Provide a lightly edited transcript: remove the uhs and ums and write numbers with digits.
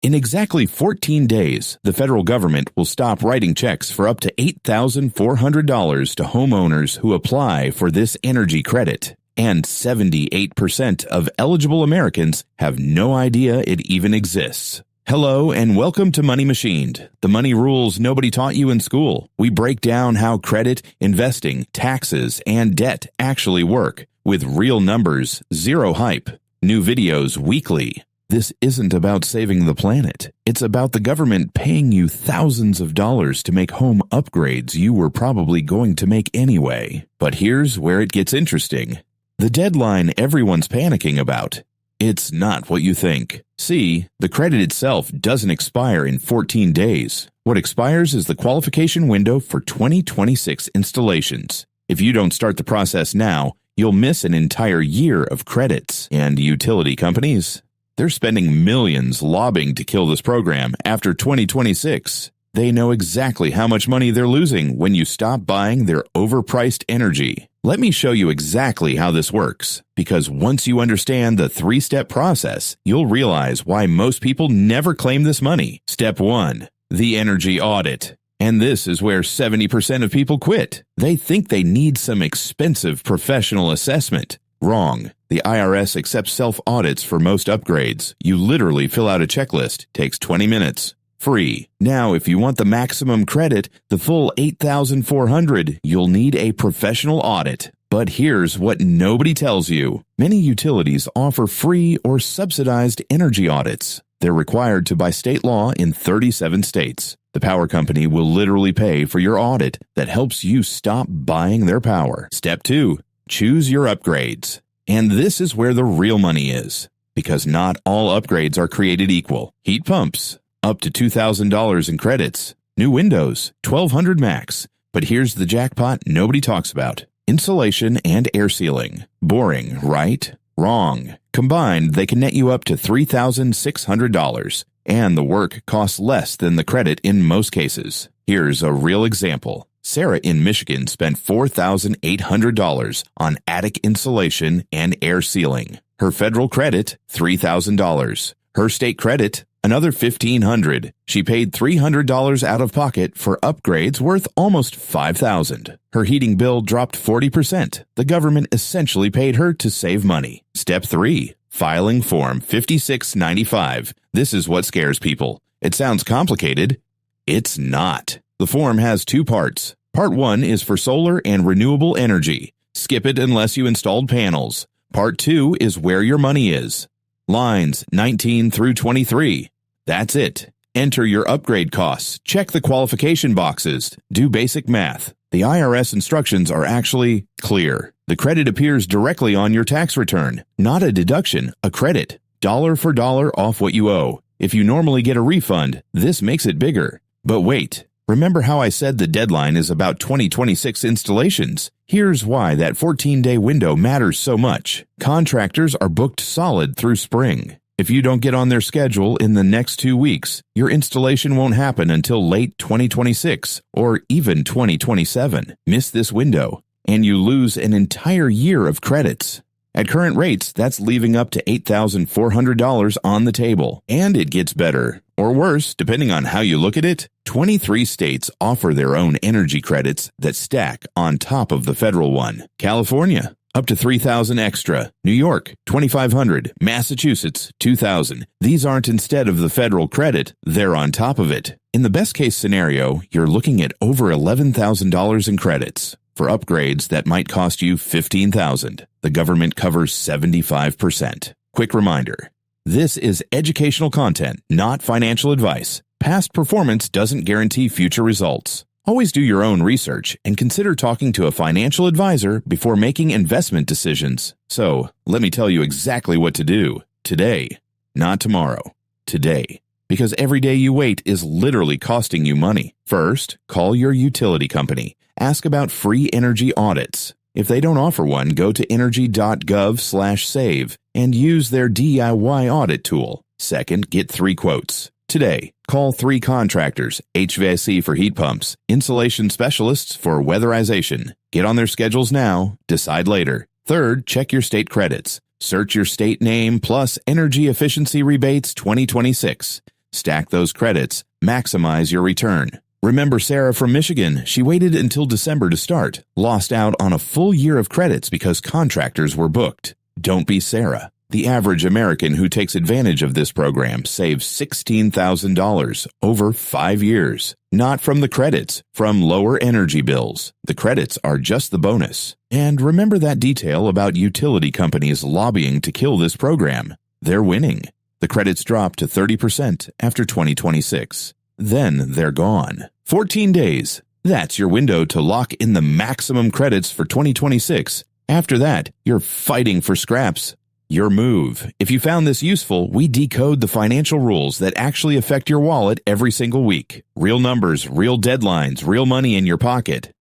In exactly 14 days, the federal government will stop writing checks for up to $8,400 to homeowners who apply for this energy credit. And 78% of eligible Americans have no idea it even exists. Hello and welcome to Money Machined, the money rules nobody taught you in school. We break down how credit, investing, taxes, and debt actually work, with real numbers, zero hype. New videos weekly. This isn't about saving the planet. It's about the government paying you thousands of dollars to make home upgrades you were probably going to make anyway. But here's where it gets interesting. The deadline everyone's panicking about. It's not what you think. See, the credit itself doesn't expire in 14 days. What expires is the qualification window for 2026 installations. If you don't start the process now, you'll miss an entire year of credits. And utility companies? They're spending millions lobbying to kill this program after 2026. They know exactly how much money they're losing when you stop buying their overpriced energy. Let me show you exactly how this works, because once you understand the three-step process, you'll realize why most people never claim this money. Step 1. The energy audit. And this is where 70% of people quit. They think they need some expensive professional assessment. Wrong. The IRS accepts self-audits for most upgrades. You literally fill out a checklist. Takes 20 minutes. Free. Now, if you want the maximum credit, the full $8,400, you'll need a professional audit. But here's what nobody tells you. Many utilities offer free or subsidized energy audits. They're required to by state law in 37 states. The power company will literally pay for your audit that helps you stop buying their power. Step 2. Choose your upgrades. And this is where the real money is, because not all upgrades are created equal. Heat pumps, up to $2,000 in credits. New windows, $1,200 max. But here's the jackpot nobody talks about. Insulation and air sealing. Boring, right? Wrong. Combined, they can net you up to $3,600. And the work costs less than the credit in most cases. Here's a real example. Sarah in Michigan spent $4,800 on attic insulation and air sealing. Her federal credit, $3,000. Her state credit, another $1,500. She paid $300 out of pocket for upgrades worth almost $5,000. Her heating bill dropped 40%. The government essentially paid her to save money. Step 3. Filing Form 5695. This is what scares people. It sounds complicated. It's not. The form has two parts. Part 1 is for solar and renewable energy. Skip it unless you installed panels. Part 2 is where your money is. Lines 19 through 23. That's it. Enter your upgrade costs. Check the qualification boxes. Do basic math. The IRS instructions are actually clear. The credit appears directly on your tax return. Not a deduction, a credit. Dollar for dollar off what you owe. If you normally get a refund, this makes it bigger. But wait. Remember how I said the deadline is about 2026 installations? Here's why that 14-day window matters so much. Contractors are booked solid through spring. If you don't get on their schedule in the next 2 weeks, your installation won't happen until late 2026 or even 2027. Miss this window, and you lose an entire year of credits. At current rates, that's leaving up to $8,400 on the table. And it gets better, or worse, depending on how you look at it. 23 states offer their own energy credits that stack on top of the federal one. California, up to $3,000 extra. New York, $2,500. Massachusetts, $2,000. These aren't instead of the federal credit, they're on top of it. In the best case scenario, you're looking at over $11,000 in credits. For upgrades that might cost you $15,000. The government covers 75%. Quick reminder. This is educational content, not financial advice. Past performance doesn't guarantee future results. Always do your own research and consider talking to a financial advisor before making investment decisions. So, let me tell you exactly what to do. Today. Not tomorrow. Today. Because every day you wait is literally costing you money. First, call your utility company. Ask about free energy audits. If they don't offer one, go to energy.gov/save and use their DIY audit tool. Second, get 3 quotes. Today, call 3 contractors, HVAC for heat pumps, insulation specialists for weatherization. Get on their schedules now, decide later. Third, check your state credits. Search your state name plus Energy Efficiency Rebates 2026. Stack those credits. Maximize your return. Remember Sarah from Michigan? She waited until December to start, lost out on a full year of credits because contractors were booked. Don't be Sarah. The average American who takes advantage of this program saves $16,000 over 5 years. Not from the credits, from lower energy bills. The credits are just the bonus. And remember that detail about utility companies lobbying to kill this program. They're winning. The credits drop to 30% after 2026. Then they're gone. 14 days. That's your window to lock in the maximum credits for 2026. After that, you're fighting for scraps. Your move. If you found this useful, we decode the financial rules that actually affect your wallet every single week. Real numbers, real deadlines, real money in your pocket.